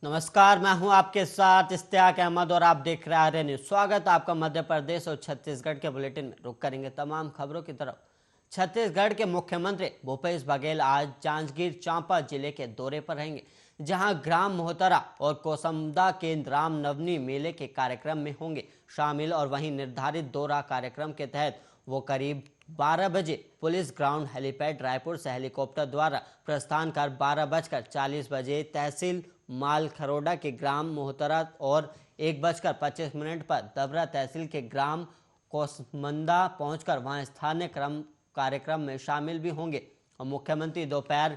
नमस्कार, मैं हूं आपके साथ इश्तियाक अहमद और आप देख रहे हैं न्यूज। स्वागत है आपका मध्य प्रदेश और छत्तीसगढ़ के बुलेटिन में। रुक करेंगे तमाम खबरों की तरफ। छत्तीसगढ़ के मुख्यमंत्री भूपेश बघेल आज जांजगीर चांपा जिले के दौरे पर रहेंगे, जहां ग्राम मोहतरा और कोसमदा के राम नवमी मेले के कार्यक्रम में होंगे शामिल। और वहीं निर्धारित दौरा कार्यक्रम के तहत वो करीब 12 बजे पुलिस ग्राउंड हेलीपैड रायपुर से हेलीकॉप्टर द्वारा प्रस्थान कर 12:40 तहसील माल खरोड़ा के ग्राम मोहतरा और 1:25 पर दबरा तहसील के ग्राम कोसमंदा पहुंचकर वहां स्थानीय कार्यक्रम में शामिल भी होंगे। और मुख्यमंत्री दोपहर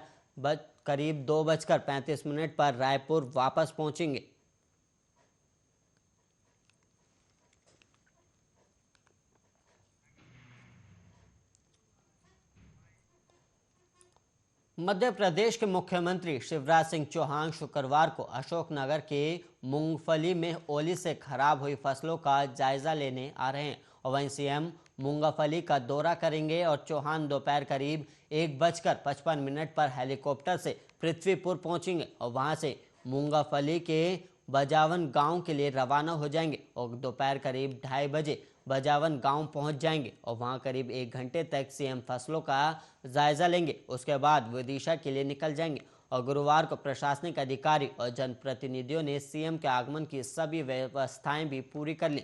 करीब 2:35 पर रायपुर वापस पहुंचेंगे। मध्य प्रदेश के मुख्यमंत्री शिवराज सिंह चौहान शुक्रवार को अशोकनगर के मूंगफली में ओली से खराब हुई फसलों का जायजा लेने आ रहे हैं। और वहीं सीएम मूंगफली का दौरा करेंगे और चौहान दोपहर करीब 1:55 पर हेलीकॉप्टर से पृथ्वीपुर पहुंचेंगे और वहां से मूंगफली के बजावन गांव के लिए रवाना हो जाएंगे और दोपहर करीब 2:30 बजे बजावन गांव पहुंच जाएंगे और वहां करीब 1 घंटे तक सीएम फसलों का जायजा लेंगे। उसके बाद विदिशा के लिए निकल जाएंगे और गुरुवार को प्रशासनिक अधिकारी और जनप्रतिनिधियों ने सीएम के आगमन की सभी व्यवस्थाएं भी पूरी कर ली।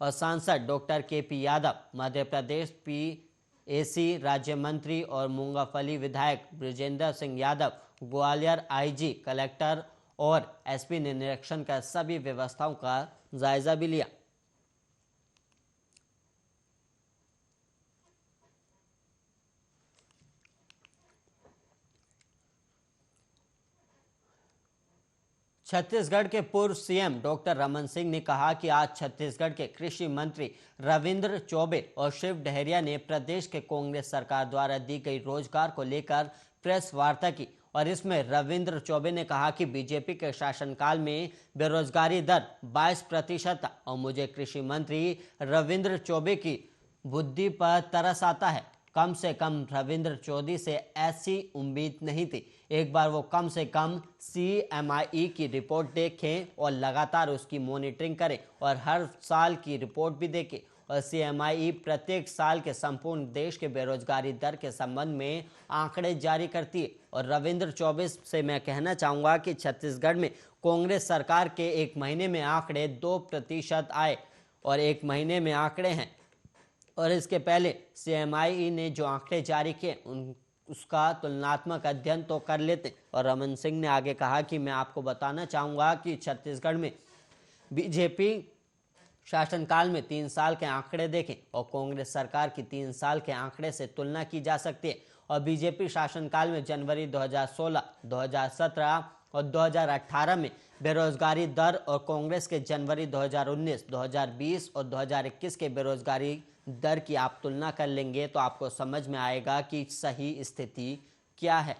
और सांसद doctor KP Yadav, Madhya Pradesh PAC राज्य मंत्री और मूंगफली विधायक बृजेंद्र सिंह यादव, ग्वालियर आईजी, कलेक्टर और एसपी ने निरीक्षण कर सभी व्यवस्थाओं का जायजा भी लिया। छत्तीसगढ़ के पूर्व सीएम डॉक्टर रमन सिंह ने कहा कि आज छत्तीसगढ़ के कृषि मंत्री रविंद्र चौबे और शिव डहरिया ने प्रदेश के कांग्रेस सरकार द्वारा दी गई रोजगार को लेकर प्रेस वार्ता की। और इसमें रविंद्र चौबे ने कहा कि बीजेपी के शासनकाल में बेरोजगारी दर 22% था और मुझे कृषि मंत्री रविंद्र चौबे की बुद्धि पर तरस आता है। कम से कम रविंद्र चौधरी से ऐसी उम्मीद नहीं थी। एक बार वो कम से कम CMI की रिपोर्ट देखें और लगातार उसकी मॉनिटरिंग करें और हर साल की रिपोर्ट भी देखें। और CMI प्रत्येक साल के संपूर्ण देश के बेरोजगारी दर के संबंध में आंकड़े जारी करती है। और रविंद्र चौबे से मैं कहना चाहूँगा कि छत्तीसगढ़ में कांग्रेस सरकार के एक महीने में आंकड़े 2% आए और एक महीने में आंकड़े हैं। और इसके पहले CMI ने जो आंकड़े जारी किए उसका तुलनात्मक अध्ययन तो कर लेते। और रमन सिंह ने आगे कहा कि मैं आपको बताना चाहूँगा कि छत्तीसगढ़ में बीजेपी शासनकाल में 3 साल के आंकड़े देखें और कांग्रेस सरकार की 3 साल के आंकड़े से तुलना की जा सकती है। और बीजेपी शासनकाल में जनवरी 2016, 2017 और 2018 में बेरोजगारी दर और कांग्रेस के जनवरी 2019, 2020 और 2021 के बेरोजगारी दर की आप तुलना कर लेंगे तो आपको समझ में आएगा कि सही स्थिति क्या है।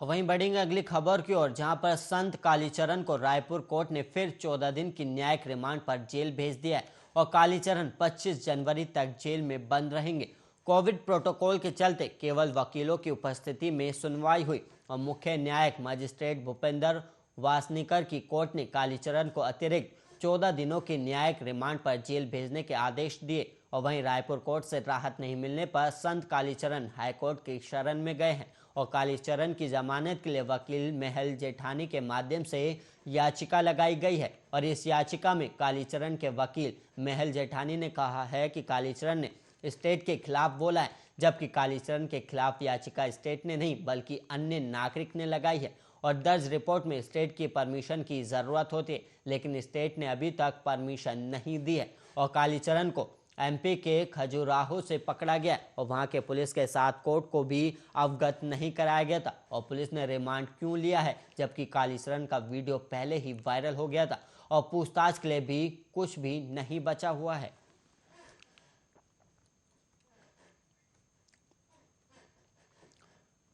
वहीं बढ़ेंगे अगली खबर की ओर, जहां पर संत कालीचरण को रायपुर कोर्ट ने फिर 14 दिन की न्यायिक रिमांड पर जेल भेज दिया है और कालीचरण 25 जनवरी तक जेल में बंद रहेंगे। कोविड प्रोटोकॉल के चलते केवल वकीलों की उपस्थिति में सुनवाई हुई और मुख्य न्यायिक मजिस्ट्रेट भूपेंद्र वासनीकर की कोर्ट ने कालीचरण को अतिरिक्त 14 दिनों की न्यायिक रिमांड पर जेल भेजने के आदेश दिए। और वहीं रायपुर कोर्ट से राहत नहीं मिलने पर संत कालीचरण हाईकोर्ट की शरण में गए हैं और कालीचरण की जमानत के लिए वकील महल जेठानी के माध्यम से याचिका लगाई गई है। और इस याचिका में कालीचरण के वकील महल जेठानी ने कहा है कि कालीचरण ने स्टेट के खिलाफ बोला है, जबकि कालीचरण के खिलाफ याचिका स्टेट ने नहीं बल्कि अन्य नागरिक ने लगाई है। और दर्ज रिपोर्ट में स्टेट की परमिशन की ज़रूरत होती है, लेकिन स्टेट ने अभी तक परमिशन नहीं दी है। और कालीचरण को MP के खजुराहो से पकड़ा गया और वहां के पुलिस के साथ कोर्ट को भी अवगत नहीं कराया गया था। और पुलिस ने रिमांड क्यों लिया है, जबकि कालीचरण का वीडियो पहले ही वायरल हो गया था और पूछताछ के लिए भी कुछ भी नहीं बचा हुआ है।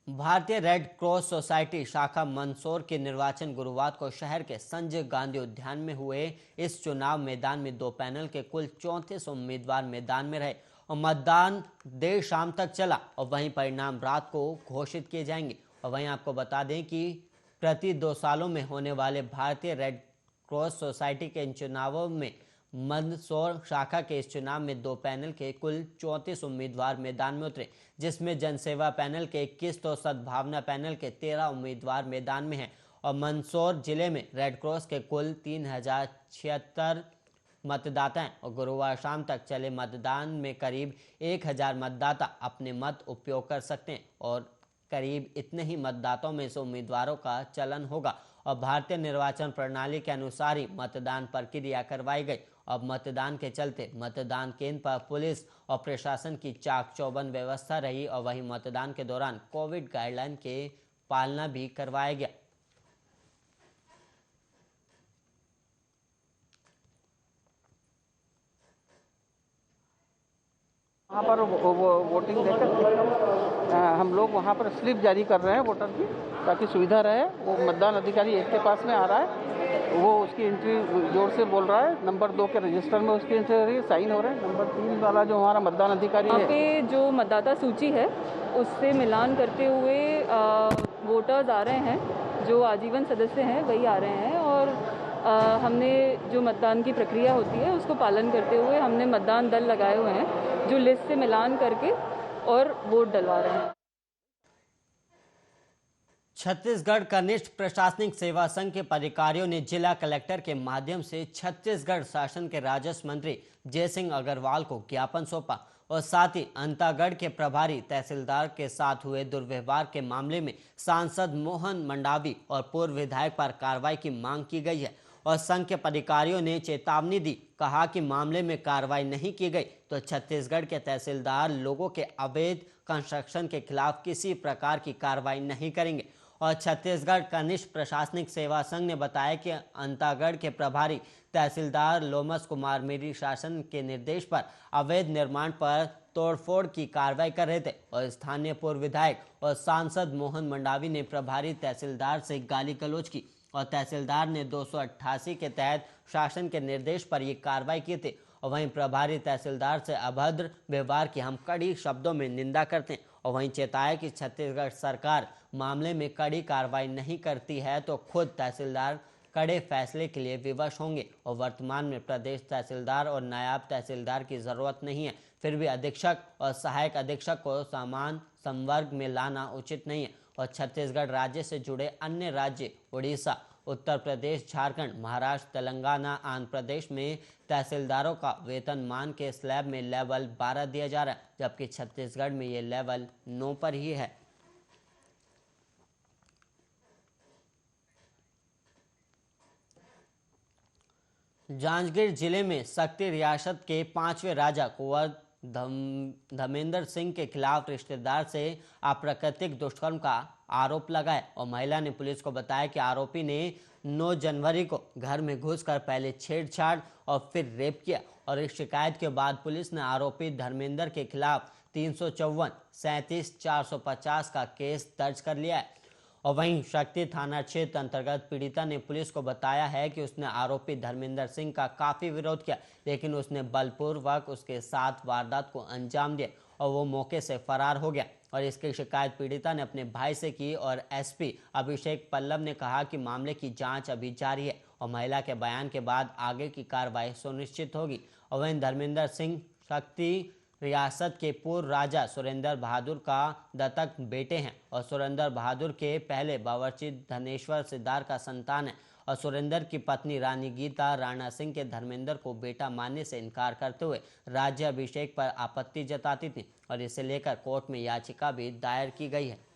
भारतीय रेड क्रॉस सोसाइटी शाखा मंदसौर के निर्वाचन गुरुवार को शहर के संजय गांधी उद्यान में हुए इस चुनाव मैदान में 2 पैनल के कुल 34 उम्मीदवार मैदान में रहे और मतदान देर शाम तक चला और वहीं परिणाम रात को घोषित किए जाएंगे। और वहीं आपको बता दें कि प्रति 2 सालों में होने वाले भारतीय रेड क्रॉस सोसाइटी के इन चुनावों में मंदसौर शाखा के इस चुनाव में 2 पैनल के कुल 34 उम्मीदवार मैदान में उतरे, जिसमें जनसेवा पैनल के 21 तो सद्भावना पैनल के 13 उम्मीदवार मैदान में हैं। और मंदसौर जिले में रेड क्रॉस के कुल 3076 मतदाता हैं और गुरुवार शाम तक चले मतदान में करीब 1000 मतदाता अपने मत उपयोग कर सकते हैं और करीब इतने ही मतदाताओं में से उम्मीदवारों का चलन होगा। और भारतीय निर्वाचन प्रणाली के अनुसार ही मतदान प्रक्रिया करवाई गई। अब मतदान के चलते मतदान केंद्र पर पुलिस और प्रशासन की चाक चौबंद व्यवस्था रही और वहीं मतदान के दौरान कोविड गाइडलाइन के पालना भी करवाया गया। वहाँ पर वोटिंग देकर हम लोग वहाँ पर स्लिप जारी कर रहे हैं वोटर की, ताकि सुविधा रहे। वो मतदान अधिकारी एक के पास में आ रहा है, वो उसकी एंट्री जोर से बोल रहा है, नंबर 2 के रजिस्टर में उसकी एंट्री हो रही है, साइन हो रहे हैं। नंबर 3 वाला जो हमारा मतदान अधिकारी है, यहाँ पे जो मतदाता सूची है उससे मिलान करते हुए वोटर्स आ रहे हैं, जो आजीवन सदस्य हैं वही आ रहे हैं। और हमने जो मतदान की प्रक्रिया होती है उसको पालन करते हुए हमने मतदान दल लगाए हुए हैं, जो लिस्ट से मिलान करके और वोट डलवा रहे हैं। छत्तीसगढ़ कनिष्ठ प्रशासनिक सेवा संघ के पदाधिकारियों ने जिला कलेक्टर के माध्यम से छत्तीसगढ़ शासन के राजस्व मंत्री जयसिंह अग्रवाल को ज्ञापन सौंपा और साथ ही अंतागढ़ के प्रभारी तहसीलदार के साथ हुए दुर्व्यवहार के मामले में सांसद मोहन मंडावी और पूर्व विधायक पर कार्रवाई की मांग की गई है। और संघ के पदाधिकारियों ने चेतावनी दी, कहा कि मामले में कार्रवाई नहीं की गई तो छत्तीसगढ़ के तहसीलदार लोगों के अवैध कंस्ट्रक्शन के खिलाफ किसी प्रकार की कार्रवाई नहीं करेंगे। और छत्तीसगढ़ कनिष्ठ प्रशासनिक सेवा संघ ने बताया कि अंतागढ़ के प्रभारी तहसीलदार लोमस कुमार मेरी शासन के निर्देश पर अवैध निर्माण पर तोड़फोड़ की कार्रवाई कर रहे थे और स्थानीय पूर्व विधायक और सांसद मोहन मंडावी ने प्रभारी तहसीलदार से गाली गलौज की और तहसीलदार ने 288 के तहत शासन के निर्देश पर ये कार्रवाई की थी। और वहीं प्रभारी तहसीलदार से अभद्र व्यवहार की हम कड़ी शब्दों में निंदा करते हैं और वहीं चेताया कि छत्तीसगढ़ सरकार मामले में कड़ी कार्रवाई नहीं करती है तो खुद तहसीलदार कड़े फैसले के लिए विवश होंगे। और वर्तमान में प्रदेश तहसीलदार और नायब तहसीलदार की जरूरत नहीं है, फिर भी अधीक्षक और सहायक अधीक्षक को समान संवर्ग में लाना उचित नहीं है। और छत्तीसगढ़ राज्य से जुड़े अन्य राज्य उड़ीसा, उत्तर प्रदेश, झारखंड, महाराष्ट्र, तेलंगाना, आंध्र प्रदेश में तहसीलदारों का वेतनमान के स्लैब में लेवल 12 दिया जा रहा है, जबकि छत्तीसगढ़ में ये लेवल 9 पर ही है। जांजगीर जिले में सक्ती रियासत के 5वें राजा कुंवर धर्मेंद्र सिंह के खिलाफ रिश्तेदार से अप्राकृतिक दुष्कर्म का आरोप लगाया और महिला ने पुलिस को बताया कि आरोपी ने 9 जनवरी को घर में घुसकर पहले छेड़छाड़ और फिर रेप किया। और इस शिकायत के बाद पुलिस ने आरोपी धर्मेंद्र के खिलाफ 354, 37, 450 का केस दर्ज कर लिया है। और वहीं शक्ति थाना क्षेत्र अंतर्गत पीड़िता ने पुलिस को बताया है कि उसने आरोपी धर्मेंद्र सिंह का काफी विरोध किया, लेकिन उसने बलपूर्वक उसके साथ वारदात को अंजाम दिया और वो मौके से फरार हो गया। और इसकी शिकायत पीड़िता ने अपने भाई से की और एसपी अभिषेक पल्लव ने कहा कि मामले की जांच अभी जारी है और महिला के बयान के बाद आगे की कार्रवाई सुनिश्चित होगी। और वहीं धर्मेंद्र सिंह शक्ति रियासत के पूर्व राजा सुरेंद्र बहादुर का दत्तक बेटे हैं और सुरेंद्र बहादुर के पहले बावर्ची धनेश्वर सिद्धार का संतान है। और सुरेंद्र की पत्नी रानी गीता राणा सिंह के धर्मेंद्र को बेटा मानने से इनकार करते हुए राज्य अभिषेक पर आपत्ति जताती थी और इसे लेकर कोर्ट में याचिका भी दायर की गई है।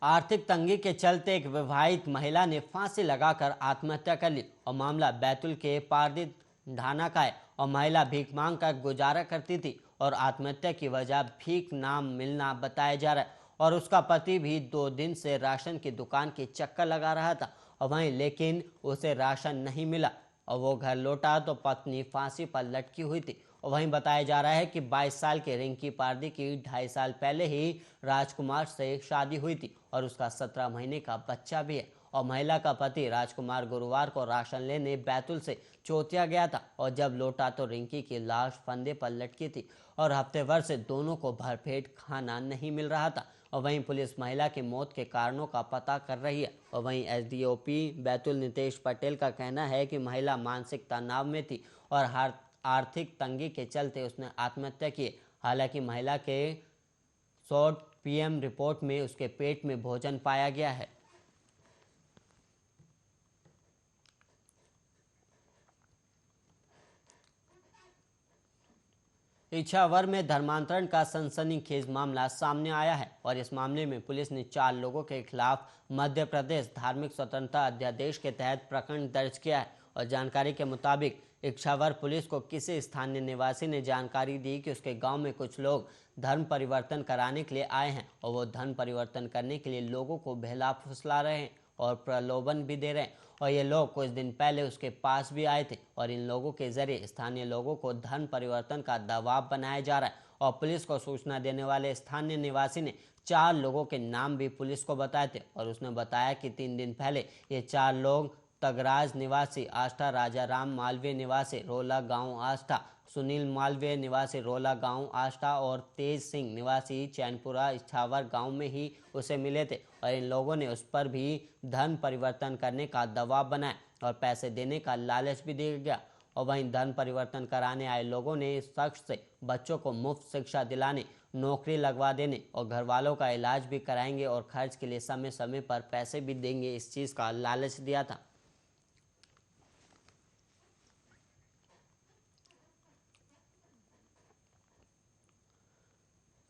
आर्थिक तंगी के चलते एक विवाहित महिला ने फांसी लगाकर आत्महत्या कर ली और मामला बैतूल के पारदी ढाना का है। और महिला भीख मांग कर गुजारा करती थी और आत्महत्या की वजह भीख ना मिलना बताया जा रहा है। और उसका पति भी 2 दिन से राशन की दुकान के चक्कर लगा रहा था और वहीं लेकिन उसे राशन नहीं मिला और वो घर लौटा तो पत्नी फांसी पर लटकी हुई थी। और वहीं बताया जा रहा है कि 22 साल के रिंकी पारदी की 2.5 साल पहले ही राजकुमार से शादी हुई थी और उसका 17 महीने का बच्चा भी है। और महिला का पति राजकुमार गुरुवार को राशन लेने बैतूल से चौथिया गया था और जब लौटा तो रिंकी की लाश फंदे पर लटकी थी और हफ्ते भर से दोनों को भरपेट खाना नहीं मिल रहा था। और वहीं पुलिस महिला की मौत के कारणों का पता कर रही है। और वहीं एसडीओपी बैतूल नितेश पटेल का कहना है कि महिला मानसिक तनाव में थी और आर्थिक तंगी के चलते उसने आत्महत्या की। हालांकि महिला के शॉर्ट पीएम रिपोर्ट में उसके पेट में भोजन पाया गया है। इछावर में धर्मांतरण का सनसनीखेज मामला सामने आया है और इस मामले में पुलिस ने 4 लोगों के खिलाफ मध्य प्रदेश धार्मिक स्वतंत्रता अध्यादेश के तहत प्रकरण दर्ज किया है। और जानकारी के मुताबिक इछावर पुलिस को किसी स्थानीय निवासी ने जानकारी दी कि उसके गांव में कुछ लोग धर्म परिवर्तन कराने के लिए आए हैं और वो धर्म परिवर्तन करने के लिए लोगों को बहला फुसला रहे हैं और प्रलोभन भी दे रहे हैं। और ये लोग कुछ दिन पहले उसके पास भी आए थे और इन लोगों के जरिए स्थानीय लोगों को धर्म परिवर्तन का दबाव बनाया जा रहा है। और पुलिस को सूचना देने वाले स्थानीय निवासी ने 4 लोगों के नाम भी पुलिस को बताए थे और उसने बताया कि 3 दिन पहले ये 4 लोग तगराज निवासी आष्टा, राजाराम मालवीय निवासी रोला गांव आष्टा, सुनील मालवीय निवासी रोला गांव आष्टा और तेज सिंह निवासी चैनपुरा इछावर गांव में ही उसे मिले थे। और इन लोगों ने उस पर भी धर्म परिवर्तन करने का दबाव बनाया और पैसे देने का लालच भी दिया गया। और वहीं धर्म परिवर्तन कराने आए लोगों ने इस शख्स से बच्चों को मुफ्त शिक्षा दिलाने, नौकरी लगवा देने और घर वालों का इलाज भी कराएंगे और खर्च के लिए समय समय पर पैसे भी देंगे, इस चीज़ का लालच दिया था।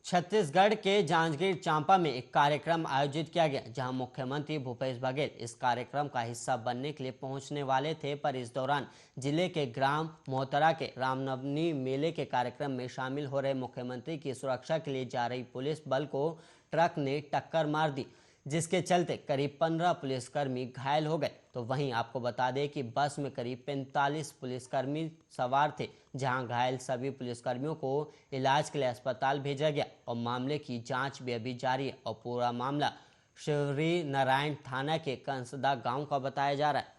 छत्तीसगढ़ के जांजगीर चांपा में एक कार्यक्रम आयोजित किया गया जहां मुख्यमंत्री भूपेश बघेल इस कार्यक्रम का हिस्सा बनने के लिए पहुंचने वाले थे, पर इस दौरान जिले के ग्राम मोहतरा के रामनवमी मेले के कार्यक्रम में शामिल हो रहे मुख्यमंत्री की सुरक्षा के लिए जा रही पुलिस बल को ट्रक ने टक्कर मार दी, जिसके चलते करीब 15 पुलिसकर्मी घायल हो गए। तो वहीं आपको बता दें कि बस में करीब 45 पुलिसकर्मी सवार थे, जहां घायल सभी पुलिसकर्मियों को इलाज के लिए अस्पताल भेजा गया और मामले की जांच भी अभी जारी है। और पूरा मामला शिवरी नारायण थाना के कंसदा गांव का बताया जा रहा है।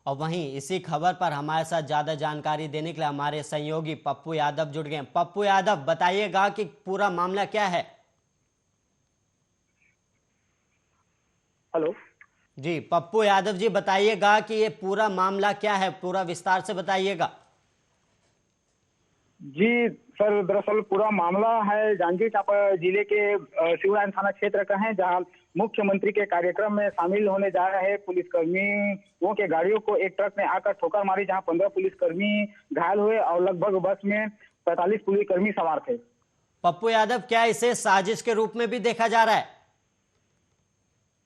और वहीं इसी खबर पर हमारे साथ ज्यादा जानकारी देने के लिए हमारे सहयोगी पप्पू यादव जुड़ गए। पप्पू यादव, बताइएगा कि पूरा मामला क्या है। हेलो जी पप्पू यादव जी, बताइएगा कि ये पूरा मामला क्या है, पूरा विस्तार से बताइएगा। जी सर, दरअसल पूरा मामला है जांजगीर चांपा जिले के शिवरायन थाना क्षेत्र का है, जहां मुख्यमंत्री के कार्यक्रम में शामिल होने जा रहे पुलिसकर्मियों के गाड़ियों को एक ट्रक ने आकर ठोकर मारी, जहां 15 पुलिसकर्मी घायल हुए और लगभग बस में 45 पुलिसकर्मी सवार थे। पप्पू यादव, क्या इसे साजिश के रूप में भी देखा जा रहा है?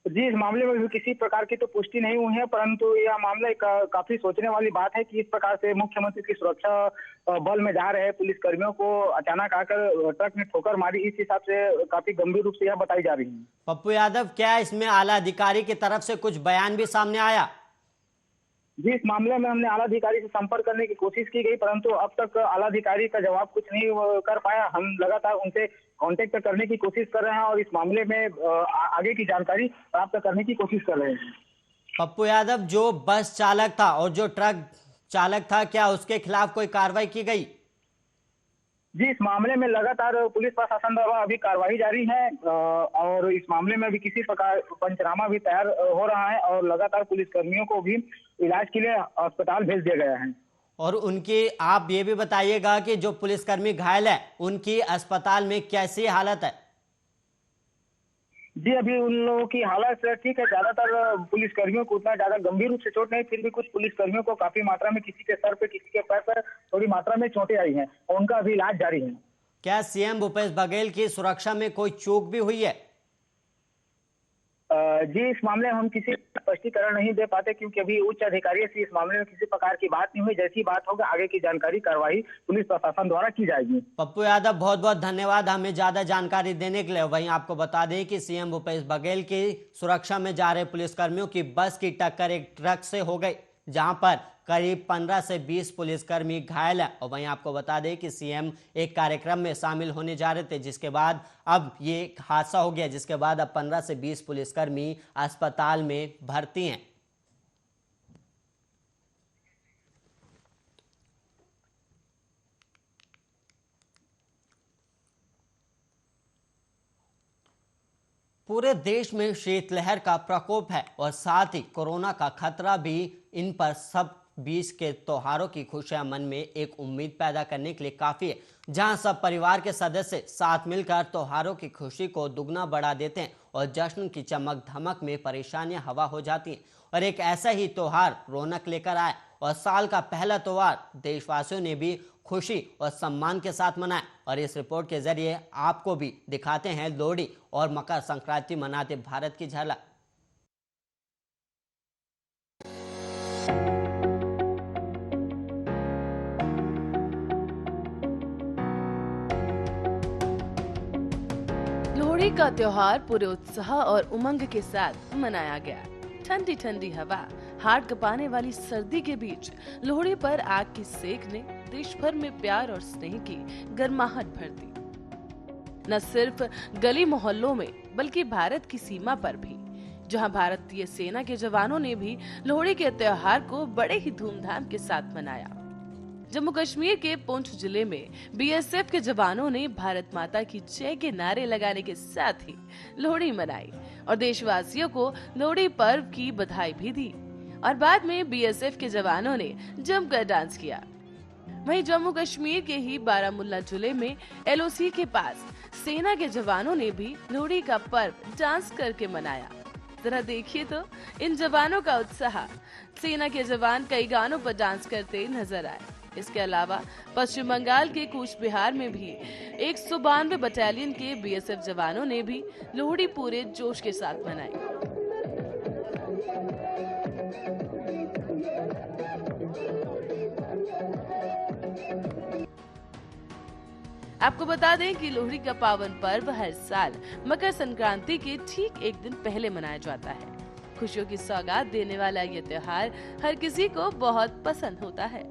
जी, इस मामले में भी किसी प्रकार की तो पुष्टि नहीं हुई है, परंतु यह मामला काफी सोचने वाली बात है कि इस प्रकार से मुख्यमंत्री की सुरक्षा बल में जा रहे पुलिसकर्मियों को अचानक आकर ट्रक ने ठोकर मारी, इस हिसाब से काफी गंभीर रूप से यह बताई जा रही है। पप्पू यादव, क्या इसमें आला अधिकारी की तरफ से कुछ बयान भी सामने आया? जी, इस मामले में हमने आला अधिकारी से संपर्क करने की कोशिश की गई, परंतु अब तक आला अधिकारी का जवाब कुछ नहीं कर पाया। हम लगातार उनसे कांटेक्ट करने की कोशिश कर रहे हैं और इस मामले में आगे की जानकारी प्राप्त करने की कोशिश कर रहे हैं। पप्पू यादव, जो बस चालक था और जो ट्रक चालक था, क्या उसके खिलाफ कोई कार्रवाई की गई? जी, इस मामले में लगातार पुलिस प्रशासन द्वारा अभी कार्रवाई जारी है और इस मामले में भी किसी प्रकार पंचनामा भी तैयार हो रहा है और लगातार पुलिसकर्मियों को भी इलाज के लिए अस्पताल भेज दिया गया है। और उनकी आप ये भी बताइएगा कि जो पुलिसकर्मी घायल है उनकी अस्पताल में कैसी हालत है? जी, अभी उन लोगों की हालत ठीक है, ज्यादातर पुलिसकर्मियों को उतना ज्यादा गंभीर रूप से चोट नहीं, फिर भी कुछ पुलिसकर्मियों को काफी मात्रा में, किसी के सर पे, किसी के पैर पर थोड़ी मात्रा में चोटें आई हैं और उनका अभी इलाज जारी है। क्या सीएम भूपेश बघेल की सुरक्षा में कोई चूक भी हुई है? जी, इस मामले में हम किसी स्पष्टीकरण नहीं दे पाते, क्योंकि अभी उच्च अधिकारियों से इस मामले में किसी प्रकार की बात नहीं हुई। जैसी बात होगा आगे की जानकारी कार्रवाई पुलिस प्रशासन द्वारा की जाएगी। पप्पू यादव, बहुत बहुत धन्यवाद हमें ज्यादा जानकारी देने के लिए। वहीं आपको बता दें कि सीएम भूपेश बघेल की सुरक्षा में जा रहे पुलिसकर्मियों की बस की टक्कर एक ट्रक से हो गई, जहां पर करीब 15 से 20 पुलिसकर्मी घायल हैं। और वहीं आपको बता दें कि सीएम एक कार्यक्रम में शामिल होने जा रहे थे, जिसके बाद अब ये हादसा हो गया, जिसके बाद अब 15 से 20 पुलिसकर्मी अस्पताल में भर्ती हैं। पूरे देश में शीतलहर का प्रकोप है और साथ ही कोरोना का खतरा भी इन पर सब बीच के त्योहारों की खुशियां मन में एक उम्मीद पैदा करने के लिए काफी है, जहां सब परिवार के सदस्य साथ मिलकर त्योहारों की खुशी को दुगना बढ़ा देते हैं और जश्न की चमक धमक में परेशानियां हवा हो जाती हैं। और एक ऐसा ही त्योहार रौनक लेकर आए और साल का पहला त्योहार देशवासियों ने भी खुशी और सम्मान के साथ मनाया। और इस रिपोर्ट के जरिए आपको भी दिखाते हैं लोहड़ी और मकर संक्रांति मनाते भारत की झलक। लोहड़ी का त्योहार पूरे उत्साह और उमंग के साथ मनाया गया। ठंडी ठंडी हवा, हाड़ कपाने वाली सर्दी के बीच लोहड़ी पर आग की सेक ने देश भर में प्यार और स्नेह की गर्माहट भर दी। न सिर्फ गली मोहल्लों में बल्कि भारत की सीमा पर भी, जहां भारतीय सेना के जवानों ने भी लोहड़ी के त्योहार को बड़े ही धूमधाम के साथ मनाया। जम्मू कश्मीर के पुंछ जिले में बीएसएफ के जवानों ने भारत माता की जय के नारे लगाने के साथ ही लोहड़ी मनाई और देशवासियों को लोहड़ी पर्व की बधाई भी दी। और बाद में बीएसएफ के जवानों ने जमकर डांस किया। वहीं जम्मू कश्मीर के ही बारामुल्ला जिले में एलओसी के पास सेना के जवानों ने भी लोहड़ी का पर्व डांस करके मनाया। जरा देखिए तो इन जवानों का उत्साह। सेना के जवान कई गानों पर डांस करते नजर आए। इसके अलावा पश्चिम बंगाल के कूच बिहार में भी 192 बटालियन के बीएसएफ जवानों ने भी लोहड़ी पूरे जोश के साथ मनाई। आपको बता दें कि लोहड़ी का पावन पर्व हर साल मकर संक्रांति के ठीक एक दिन पहले मनाया जाता है। खुशियों की सौगात देने वाला ये त्योहार हर किसी को बहुत पसंद होता है।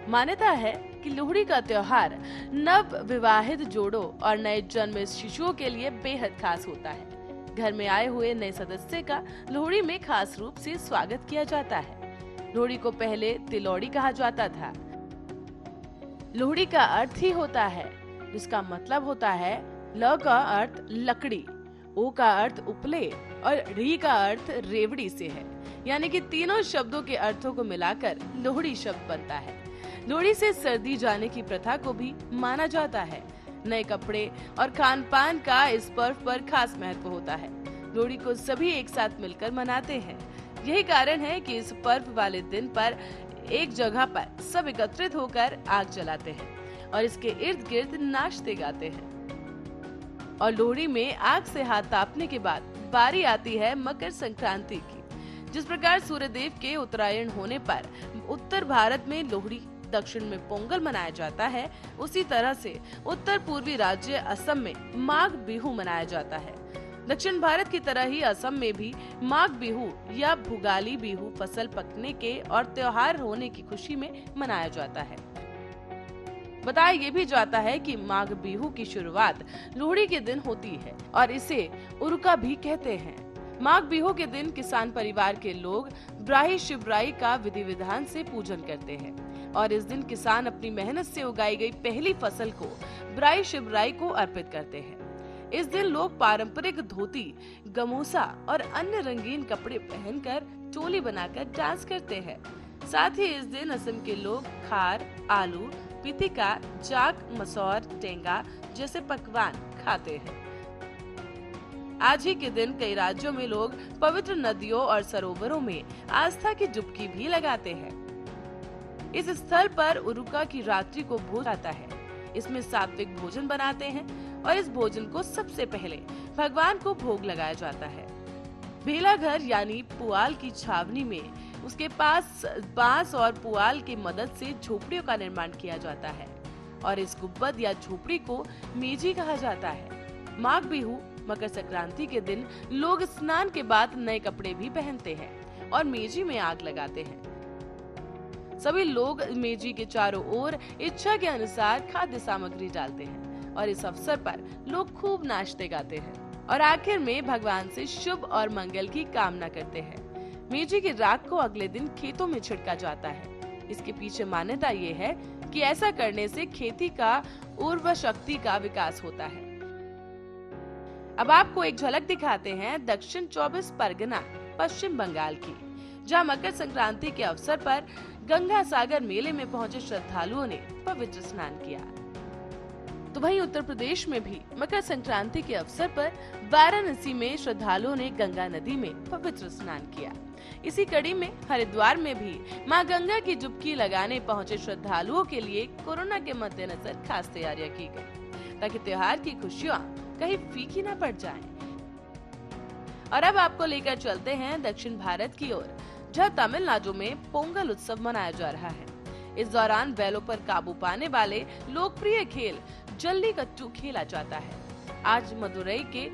मान्यता है कि लोहड़ी का त्योहार नव विवाहित जोड़ों और नए जन्मे शिशुओं के लिए बेहद खास होता है। घर में आए हुए नए सदस्य का लोहड़ी में खास रूप से स्वागत किया जाता है। लोहड़ी को पहले तिलौड़ी कहा जाता था। लोहड़ी का अर्थ ही होता है, जिसका मतलब होता है ल का अर्थ लकड़ी, ओ का अर्थ उपले और री का अर्थ रेवड़ी से है। यानी कि तीनों शब्दों के अर्थों को मिलाकर लोहड़ी शब्द बनता है। लोहड़ी से सर्दी जाने की प्रथा को भी माना जाता है। नए कपड़े और खान पान का इस पर्व पर खास महत्व होता है। लोहड़ी को सभी एक साथ मिलकर मनाते हैं। यही कारण है कि इस पर्व वाले दिन पर एक जगह पर सब एकत्रित होकर आग जलाते हैं और इसके इर्द गिर्द नाचते गाते हैं। और लोहड़ी में आग से हाथ तापने के बाद बारी आती है मकर संक्रांति की। जिस प्रकार सूर्यदेव के उत्तरायण होने पर उत्तर भारत में लोहड़ी, दक्षिण में पोंगल मनाया जाता है, उसी तरह से उत्तर पूर्वी राज्य असम में माघ बिहू मनाया जाता है। दक्षिण भारत की तरह ही असम में भी माघ बिहू या भुगाली बिहू फसल पकने के और त्योहार होने की खुशी में मनाया जाता है। बताया ये भी जाता है कि माघ बिहू की शुरुआत लोहड़ी के दिन होती है और इसे उरुका भी कहते हैं। माघ बिहू के दिन किसान परिवार के लोग ब्राही शिवराई का विधि विधान से पूजन करते हैं और इस दिन किसान अपनी मेहनत से उगाई गई पहली फसल को ब्राही शिवराई को अर्पित करते हैं। इस दिन लोग पारंपरिक धोती, गमोसा और अन्य रंगीन कपड़े पहनकर टोली बनाकर डांस करते हैं। साथ ही इस दिन असम के लोग खार, आलू, पितिका, जाक, मसौर, टेंगा जैसे पकवान खाते हैं। आज ही के दिन कई राज्यों में लोग पवित्र नदियों और सरोवरों में आस्था की डुबकी भी लगाते हैं। इस स्थल पर उरुका की रात्रि को भोज आता है। इसमें सात्विक भोजन बनाते हैं और इस भोजन को सबसे पहले भगवान को भोग लगाया जाता है। भेला घर यानी पुआल की छावनी में उसके पास बांस और पुआल की मदद से झोपड़ियों का निर्माण किया जाता है और इस गुब्बद या झोपड़ी को मेजी कहा जाता है। माघ बिहू मकर संक्रांति के दिन लोग स्नान के बाद नए कपड़े भी पहनते हैं और मेजी में आग लगाते हैं। सभी लोग मेजी के चारों ओर इच्छा के अनुसार खाद्य सामग्री डालते हैं और इस अवसर पर लोग खूब नाचते गाते हैं और आखिर में भगवान से शुभ और मंगल की कामना करते हैं। मेजी की राख को अगले दिन खेतों में छिड़का जाता है। इसके पीछे मान्यता ये है कि ऐसा करने से खेती का उर्वर शक्ति का विकास होता है। अब आपको एक झलक दिखाते हैं दक्षिण 24 परगना पश्चिम बंगाल की, जहां मकर संक्रांति के अवसर पर गंगा सागर मेले में पहुंचे श्रद्धालुओं ने पवित्र स्नान किया। तो वहीं उत्तर प्रदेश में भी मकर संक्रांति के अवसर पर वाराणसी में श्रद्धालुओं ने गंगा नदी में पवित्र स्नान किया। इसी कड़ी में हरिद्वार में भी मां गंगा की डुबकी लगाने पहुंचे श्रद्धालुओं के लिए कोरोना के मद्देनजर खास तैयारियां की गई, ताकि त्योहार की खुशियां कहीं फीकी न पड़ जाएं। और अब आपको लेकर चलते हैं दक्षिण भारत की ओर, जहां तमिलनाडु में पोंगल उत्सव मनाया जा रहा है। इस दौरान बैलों पर काबू पाने वाले लोकप्रिय खेल जल्लीकट्टू खेला जाता है। आज मदुरई के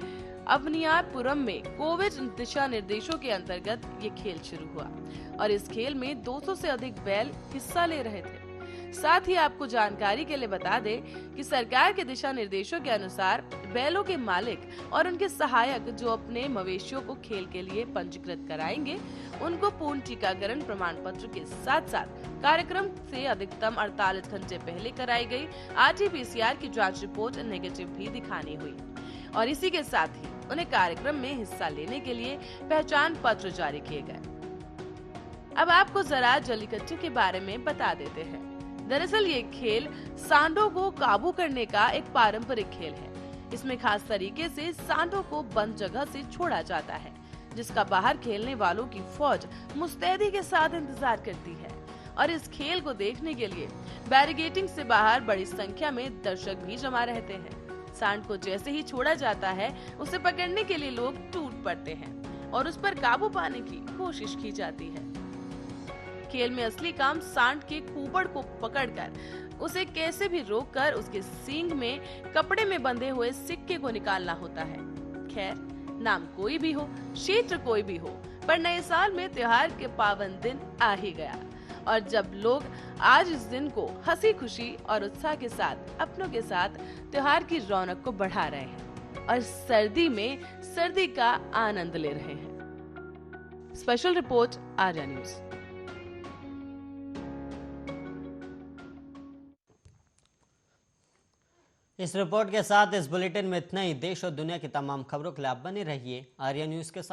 अवनियापुरम में कोविड दिशा निर्देशों के अंतर्गत ये खेल शुरू हुआ और इस खेल में 200 से अधिक बैल हिस्सा ले रहे थे। साथ ही आपको जानकारी के लिए बता दें कि सरकार के दिशा निर्देशों के अनुसार बैलों के मालिक और उनके सहायक जो अपने मवेशियों को खेल के लिए पंजीकृत कराएंगे, उनको पूर्ण टीकाकरण प्रमाण पत्र के साथ साथ कार्यक्रम से अधिकतम 48 घंटे पहले कराई गई RT-PCR की जांच रिपोर्ट नेगेटिव भी दिखानी हुई और इसी के साथ ही उन्हें कार्यक्रम में हिस्सा लेने के लिए पहचान पत्र जारी किए गए। अब आपको जरा जल्लीकट्टू के बारे में बता देते हैं। दरअसल ये खेल सांडों को काबू करने का एक पारंपरिक खेल है। इसमें खास तरीके से सांडों को बंद जगह से छोड़ा जाता है, जिसका बाहर खेलने वालों की फौज मुस्तैदी के साथ इंतजार करती है और इस खेल को देखने के लिए बैरिकेडिंग से बाहर बड़ी संख्या में दर्शक भी जमा रहते हैं। सांड को जैसे ही छोड़ा जाता है, उसे पकड़ने के लिए लोग टूट पड़ते हैं और उस पर काबू पाने की कोशिश की जाती है। खेल में असली काम सांड के कुबड़ को पकड़कर उसे कैसे भी रोककर उसके सींग में कपड़े में बंधे हुए सिक्के को निकालना होता है। खैर, नाम कोई भी हो, क्षेत्र कोई भी हो, पर नए साल में त्योहार के पावन दिन आ ही गया और जब लोग आज इस दिन को हंसी खुशी और उत्साह के साथ अपनों के साथ त्योहार की रौनक को बढ़ा रहे हैं और सर्दी में सर्दी का आनंद ले रहे हैं। Special report Arya news. इस रिपोर्ट के साथ इस बुलेटिन में इतना ही। देश और दुनिया की तमाम खबरों के लिए आप बने रहिए आर्या न्यूज के साथ।